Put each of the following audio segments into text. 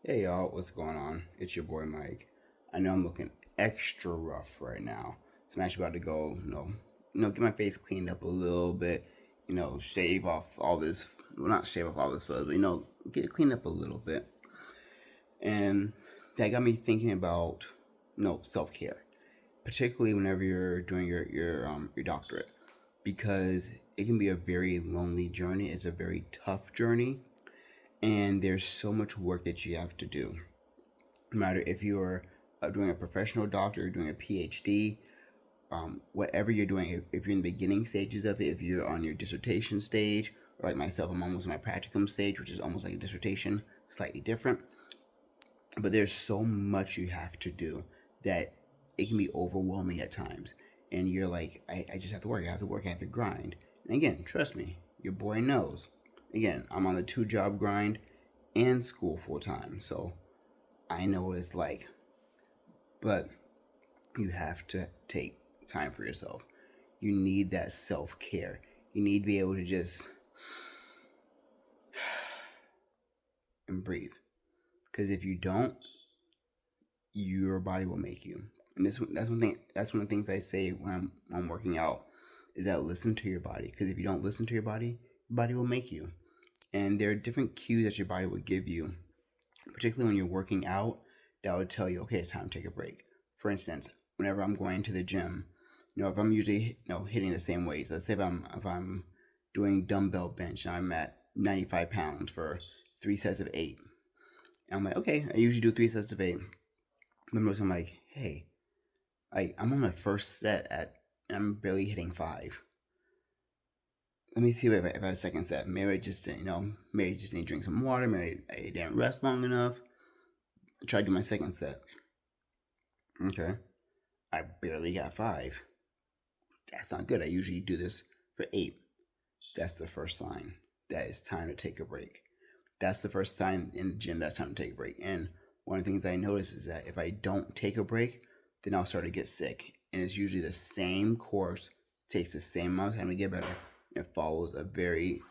Hey y'all, what's going on? It's your boy Mike. I know I'm looking extra rough right now, so I'm actually about to go, get my face cleaned up a little bit, shave off all this, well, not shave off all this fuzz, but get it cleaned up a little bit, and that got me thinking about, self care, particularly whenever you're doing your doctorate, because it can be a very lonely journey. It's a very tough journey, and there's so much work that you have to do no matter if you're doing a professional doctor, you're doing a PhD, whatever you're doing, if you're in the beginning stages of it, if you're on your dissertation stage, or like myself, I'm almost in my practicum stage, which is almost like a dissertation, slightly different. But there's so much you have to do that it can be overwhelming at times. And you're like, I just have to work, I have to work, I have to grind. And again, trust me, your boy knows. Again, I'm on the two job grind and school full time. So I know what it's like. But you have to take time for yourself. You need that self care. You need to be able to just and breathe. Because if you don't, your body will make you. And that's one thing. That's one of the things I say when I'm working out is that listen to your body. Because if you don't listen to your body will make you. And there are different cues that your body will give you, particularly when you're working out, that would tell you, okay, it's time to take a break. For instance, whenever I'm going to the gym, if I'm usually hitting the same weights, let's say if I'm doing dumbbell bench and I'm at 95 pounds for 3 sets of 8, and I'm like, okay, I usually do 3 sets of 8. Then I'm like, hey, I'm on my first set and I'm barely hitting 5. Let me see if I have a second set. Maybe I just maybe I just need to drink some water. Maybe I didn't rest long enough. I tried to do my second set. Okay, I barely got 5. That's not good. I usually do this for 8. That's the first sign that it's time to take a break. That's the first sign in the gym that's time to take a break. And one of the things I notice is that if I don't take a break, then I'll start to get sick. And it's usually the same course, takes the same amount of time to get better. It follows a very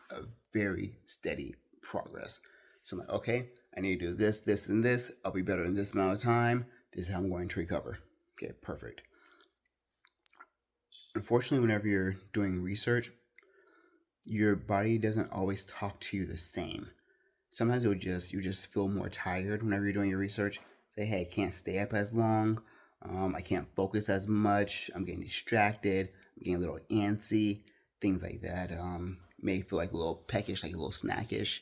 steady progress. So I'm like, okay, I need to do this, this, and this. I'll be better in this amount of time. This is how I'm going to recover. Okay, perfect. Unfortunately, whenever you're doing research, your body doesn't always talk to you the same. Sometimes you just feel more tired whenever you're doing your research. Say, hey, I can't stay up as long. I can't focus as much. I'm getting distracted. I'm getting a little antsy. Things like that. May feel like a little peckish, like a little snackish.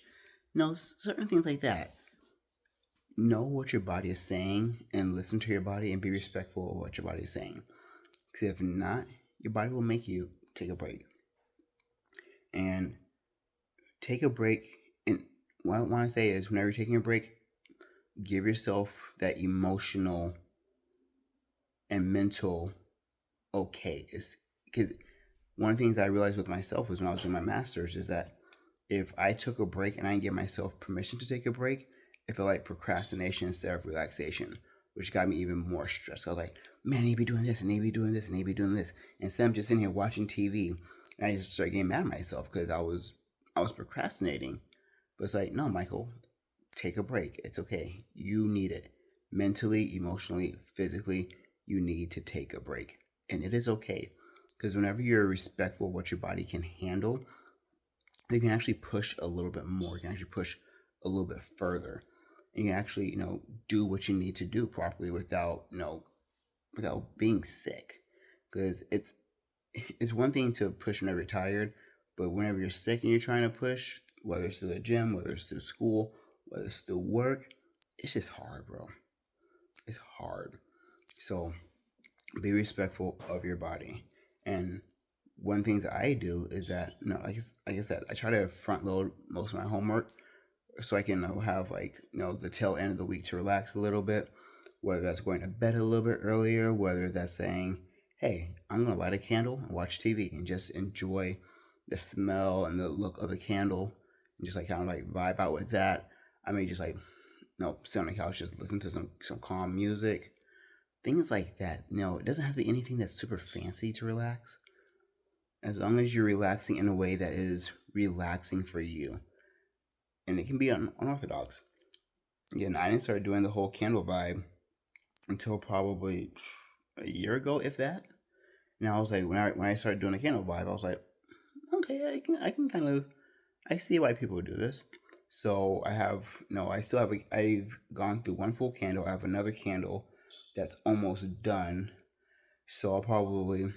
Certain things like that. Know what your body is saying and listen to your body and be respectful of what your body is saying. Because if not, your body will make you take a break. And take a break. And what I want to say is, whenever you're taking a break, give yourself that emotional and mental okay. Is because one of the things I realized with myself was when I was doing my master's is that if I took a break and I didn't give myself permission to take a break, it felt like procrastination instead of relaxation, which got me even more stressed. I was like, man, I need to be doing this, I need to be doing this, I need to be doing this. Instead, I'm just sitting here watching TV, and I just started getting mad at myself because I was procrastinating. But it's like, no, Michael, take a break. It's okay. You need it. Mentally, emotionally, physically, you need to take a break. And it is okay. Because whenever you're respectful of what your body can handle, you can actually push a little bit more. You can actually push a little bit further. And you can actually, do what you need to do properly without being sick. Because it's one thing to push whenever you're tired, but whenever you're sick and you're trying to push, whether it's through the gym, whether it's through school, whether it's through work, it's just hard, bro. It's hard. So be respectful of your body. And one of the things that I do is that, like I said, I try to front load most of my homework so I can have the tail end of the week to relax a little bit. Whether that's going to bed a little bit earlier, whether that's saying, hey, I'm going to light a candle and watch TV and just enjoy the smell and the look of the candle and just kind of vibe out with that. I may just sit on the couch, just listen to some calm music, things like that. It doesn't have to be anything that's super fancy to relax. As long as you're relaxing in a way that is relaxing for you, and it can be unorthodox. Again, I didn't start doing the whole candle vibe until probably a year ago, if that. And I was like, when I started doing the candle vibe, I was like, okay, I can kind of I see why people do this. So I have no, I still have I've gone through one full candle. I have another candle that's almost done. So I'll probably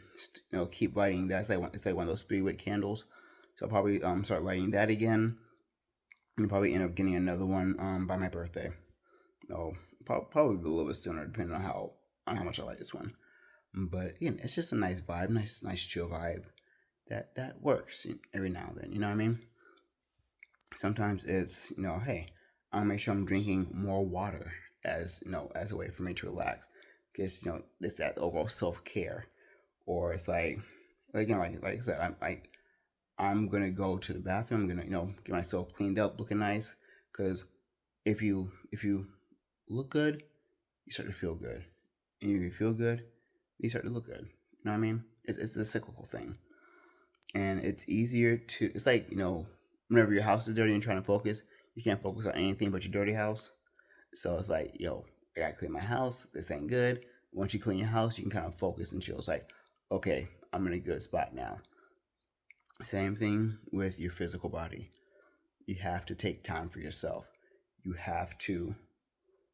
keep lighting that. It's like one of those 3 wick candles. So I'll probably start lighting that again, and probably end up getting another one by my birthday. No, probably a little bit sooner, depending on how much I like this one. But again, it's just a nice vibe, nice chill vibe that works every now and then. You know what I mean? Sometimes it's hey, I'll make sure I'm drinking more water as as a way for me to relax, because it's that overall self-care. Or it's like like I said, I'm gonna go to the bathroom. I'm gonna get myself cleaned up, looking nice, because if you look good, you start to feel good, and if you feel good, you start to look good. You know what I mean? It's a cyclical thing, and it's easier to. It's like whenever your house is dirty and trying to focus, you can't focus on anything but your dirty house. So it's like, I gotta clean my house. This ain't good. Once you clean your house, you can kind of focus and chill. It's like, okay, I'm in a good spot now. Same thing with your physical body. You have to take time for yourself. You have to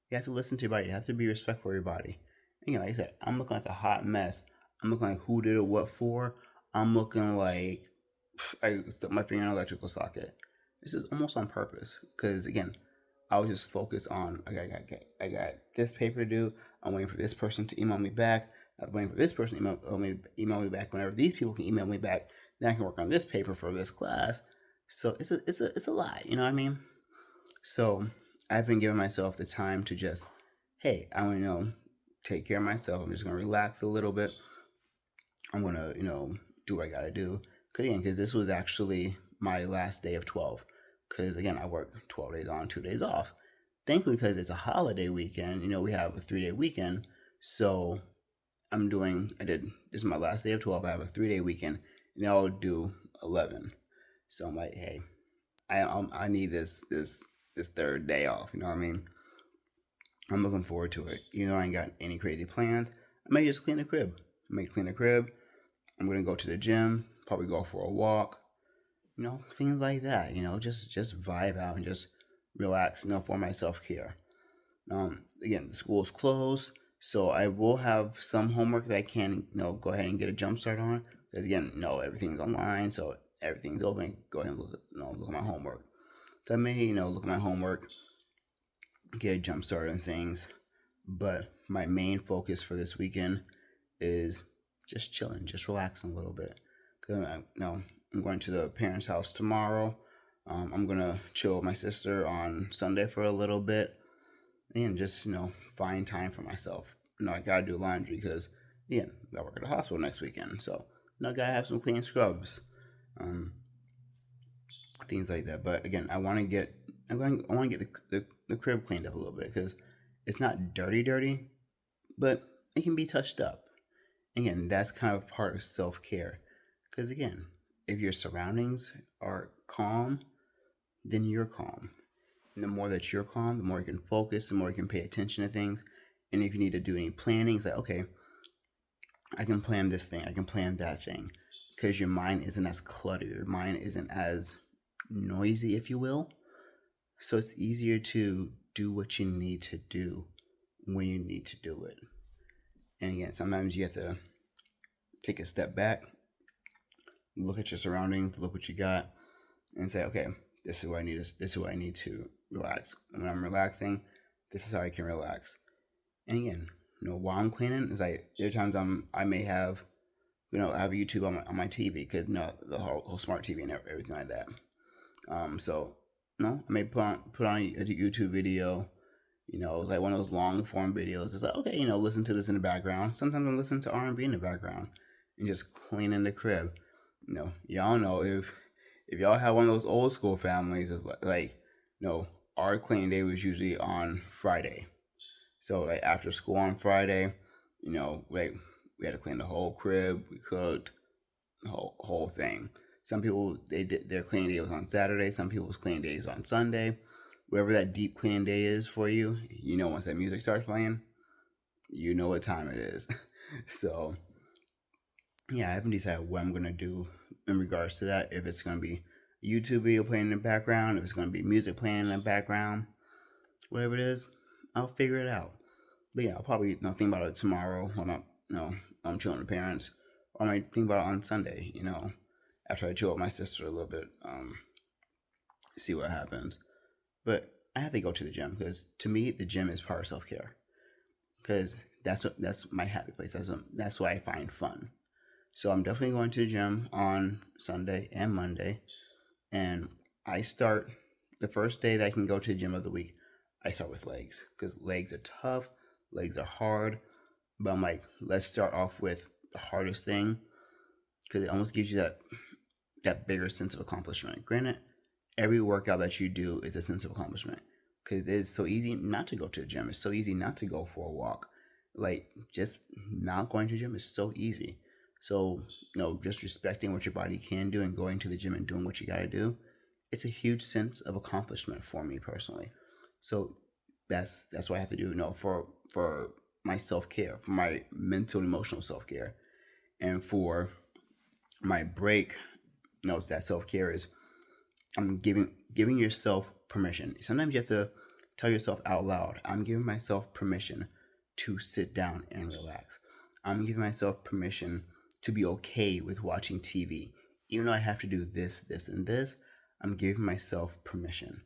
you have to listen to your body. You have to be respectful of your body. And like I said, I'm looking like a hot mess. I'm looking like who did it, what for. I'm looking like I stuck my finger in an electrical socket. This is almost on purpose because again, I was just focused on I got this paper to do. I'm waiting for this person to email me back. I'm waiting for this person to email me back. Whenever these people can email me back, then I can work on this paper for this class. So it's a lot. You know what I mean? So I've been giving myself the time to just, hey, I want to take care of myself. I'm just gonna relax a little bit. I'm gonna do what I gotta do. Because this was actually my last day of 12. Because again, I work 12 days on, 2 days off. Thankfully, because it's a holiday weekend, we have a 3-day weekend. So I did, this is my last day of 12. I have a 3-day weekend, and I'll do 11. So I'm like, hey, I need this third day off. You know what I mean? I'm looking forward to it. I ain't got any crazy plans. I may just clean the crib. I may clean the crib. I'm gonna go to the gym. Probably go for a walk. Things like that. Just vibe out and just relax. For my self care. Again, the school's closed, so I will have some homework that I can go ahead and get a jump start on. Because again, everything's online, so everything's open. Go ahead and look at my homework. So I may look at my homework, get a jump start on things. But my main focus for this weekend is just chilling, just relaxing a little bit. Cause I'm going to the parents' house tomorrow. I'm gonna chill with my sister on Sunday for a little bit, and just find time for myself. I gotta do laundry because I gotta work at the hospital next weekend, so I gotta have some clean scrubs, um, things like that. But again, I want to get the crib cleaned up a little bit because it's not dirty, but it can be touched up. Again, that's kind of part of self care. Because again, if your surroundings are calm, then you're calm. And the more that you're calm, the more you can focus, the more you can pay attention to things. And if you need to do any planning, it's like, okay, I can plan this thing, I can plan that thing. Because your mind isn't as cluttered, your mind isn't as noisy, if you will. So it's easier to do what you need to do when you need to do it. And again, sometimes you have to take a step back, look at your surroundings, look what you got, and say, okay, this is what I need. This is what I need to relax. And when I'm relaxing, this is how I can relax. And again, while I'm cleaning, it's like there are times I may have, I have YouTube on my TV because the whole smart TV and everything like that. So I may put on a YouTube video. It's like one of those long form videos. It's like, okay, listen to this in the background. Sometimes I'm listening to R&B in the background and just cleaning the crib. Y'all know if y'all have one of those old school families, it's like our cleaning day was usually on Friday. So like after school on Friday, like we had to clean the whole crib. We cooked the whole thing. Some people they did their cleaning day was on Saturday. Some people's cleaning days on Sunday. whatever that deep cleaning day is for you, once that music starts playing, you know what time it is. So yeah, I haven't decided what I'm gonna do in regards to that. If it's gonna be a YouTube video playing in the background, if it's gonna be music playing in the background, whatever it is, I'll figure it out. But yeah, I'll probably think about it tomorrow when I'm chilling with parents. Or I might think about it on Sunday, after I chill with my sister a little bit, see what happens. But I have to go to the gym because to me the gym is part of self care. Because that's my happy place. That's what I find fun. So I'm definitely going to the gym on Sunday and Monday. And I start the first day that I can go to the gym of the week. I start with legs because legs are tough, legs are hard. But I'm like, let's start off with the hardest thing because it almost gives you that bigger sense of accomplishment. Granted, every workout that you do is a sense of accomplishment because it's so easy not to go to the gym. It's so easy not to go for a walk. Like just not going to the gym is so easy. So just respecting what your body can do and going to the gym and doing what you got to do, it's a huge sense of accomplishment for me personally. So that's what I have to do. For my self care, for my mental and emotional self care, and for my break. It's that self care is I'm giving yourself permission. Sometimes you have to tell yourself out loud, I'm giving myself permission to sit down and relax. I'm giving myself permission to be okay with watching TV. Even though I have to do this, this, and this, I'm giving myself permission.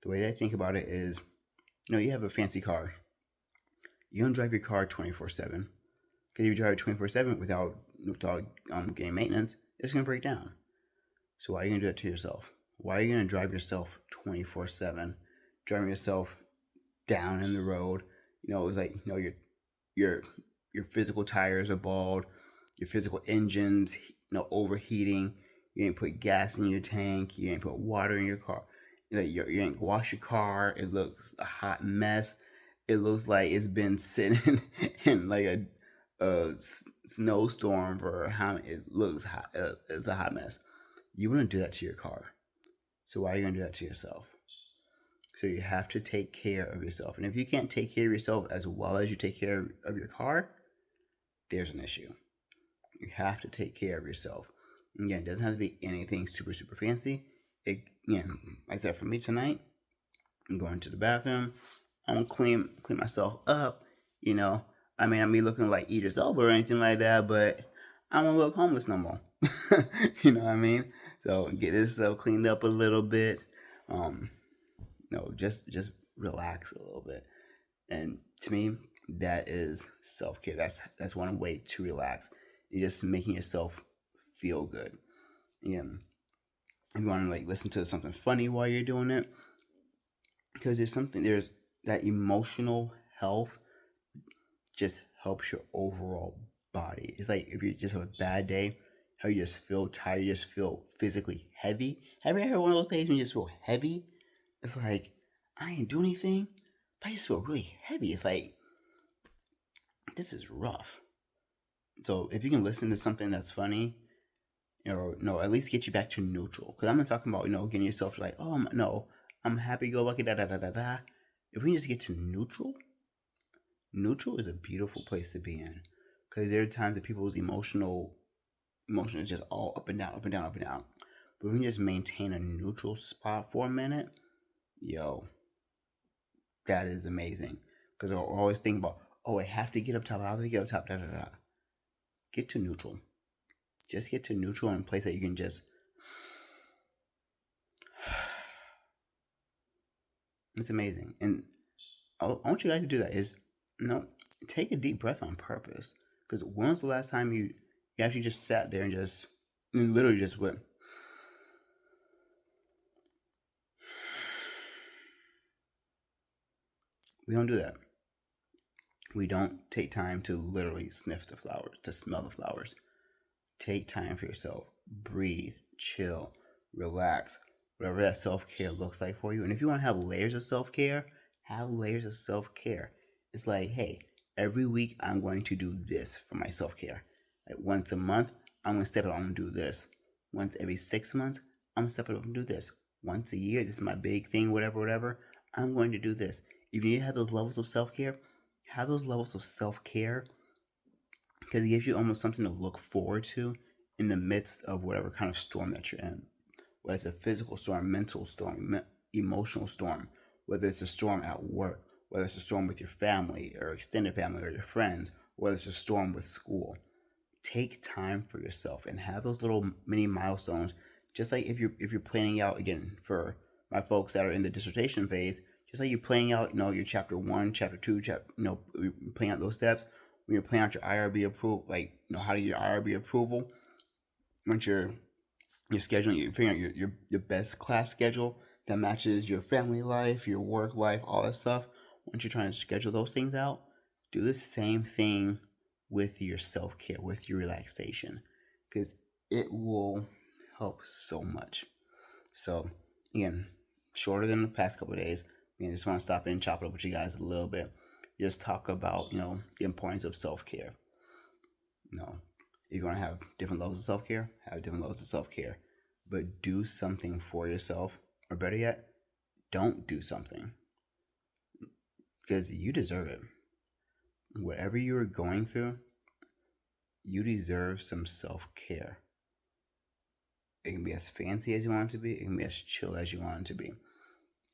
The way I think about it is, you have a fancy car. You don't drive your car 24/7. Because if you drive it 24/7 without getting maintenance, it's going to break down. So why are you going to do that to yourself? Why are you going to drive yourself 24/7, driving yourself down in the road? It's like your your physical tires are bald, your physical engines overheating. You ain't put gas in your tank. You ain't put water in your car. You ain't wash your car. It looks a hot mess. It looks like it's been sitting in like a snowstorm for how it looks hot. It's a hot mess. You wouldn't do that to your car. So why are you going to do that to yourself? So you have to take care of yourself. And if you can't take care of yourself as well as you take care of your car, there's an issue. You have to take care of yourself. Again, it doesn't have to be anything super, super fancy. Like I said, for me tonight, I'm going to the bathroom. I'm going to clean myself up. I mean, I'm looking like Idris Elba or anything like that, but I don't look homeless no more. You know what I mean? So get this stuff cleaned up a little bit. Just relax a little bit. And to me, that is self care. That's one way to relax. You're just making yourself feel good. Again, you want to listen to something funny while you're doing it, because there's that emotional health just helps your overall body. It's like if you just have a bad day, how you just feel tired, you just feel physically heavy. Have you ever had one of those days when you just feel heavy? It's like I ain't do anything, but I just feel really heavy. It's like this is rough. So if you can listen to something that's funny, at least get you back to neutral. Because I'm not talking about getting yourself like, oh no, I'm happy go lucky da da da da da. If we can just get to neutral, neutral is a beautiful place to be in. Because there are times that people's emotion is just all up and down, up and down, up and down. But if we can just maintain a neutral spot for a minute, that is amazing. Because I always think about, oh, I have to get up top, I have to get up top, da da da. Get to neutral. Just get to neutral in a place that you can just. It's amazing. And I want you guys to do that is, take a deep breath on purpose. Because when was the last time you actually just sat there and just literally just went. We don't do that. We don't take time to literally sniff the flowers, to smell the flowers. Take time for yourself. Breathe, chill, relax, whatever that self-care looks like for you. And if you want to have layers of self-care, have layers of self-care. It's like, hey, every week I'm going to do this for my self-care. Like once a month, I'm going to step it up and do this. Once every 6 months, I'm going to step it up and do this. Once a year, this is my big thing, whatever, I'm going to do this. If you need to have those levels of self care, have those levels of self care because it gives you almost something to look forward to in the midst of whatever kind of storm that you're in. Whether it's a physical storm, mental storm, emotional storm, whether it's a storm at work, whether it's a storm with your family or extended family or your friends, whether it's a storm with school. Take time for yourself and have those little mini milestones. Just like if you're planning out again for my folks that are in the dissertation phase, just like you're planning out, your chapter one, chapter two, planning out those steps. When you're planning out your IRB approval, like how to get your IRB approval, once you're scheduling, you're figuring out your best class schedule that matches your family life, your work life, all that stuff. Once you're trying to schedule those things out, do the same thing with your self care, with your relaxation, because it will help so much. So, again, shorter than the past couple of days. I just want to stop in and chop it up with you guys a little bit. Just talk about, the importance of self care. If you want to have different levels of self care, have different levels of self care. But do something for yourself, or better yet, don't do something because you deserve it. Whatever you are going through, you deserve some self care. It can be as fancy as you want it to be, it can be as chill as you want it to be.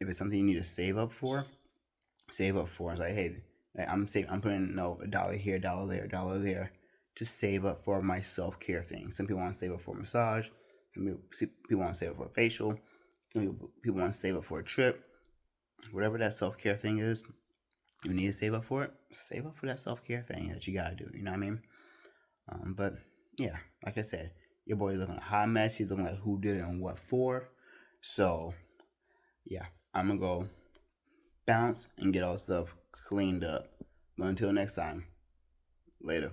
If it's something you need to save up for, save up for. It's like, hey, I'm putting a dollar here, a dollar there, a dollar there to save up for my self care thing. Some people want to save up for a massage, some people want to save up for a facial, some people want to save up for a trip. Whatever that self care thing is, you need to save up for it. Save up for that self care thing that you gotta do. You know what I mean? But yeah, like I said, your boy looking like a hot mess. He's looking like who did it and what for. So yeah, I'm gonna go bounce and get all the stuff cleaned up. But until next time, later.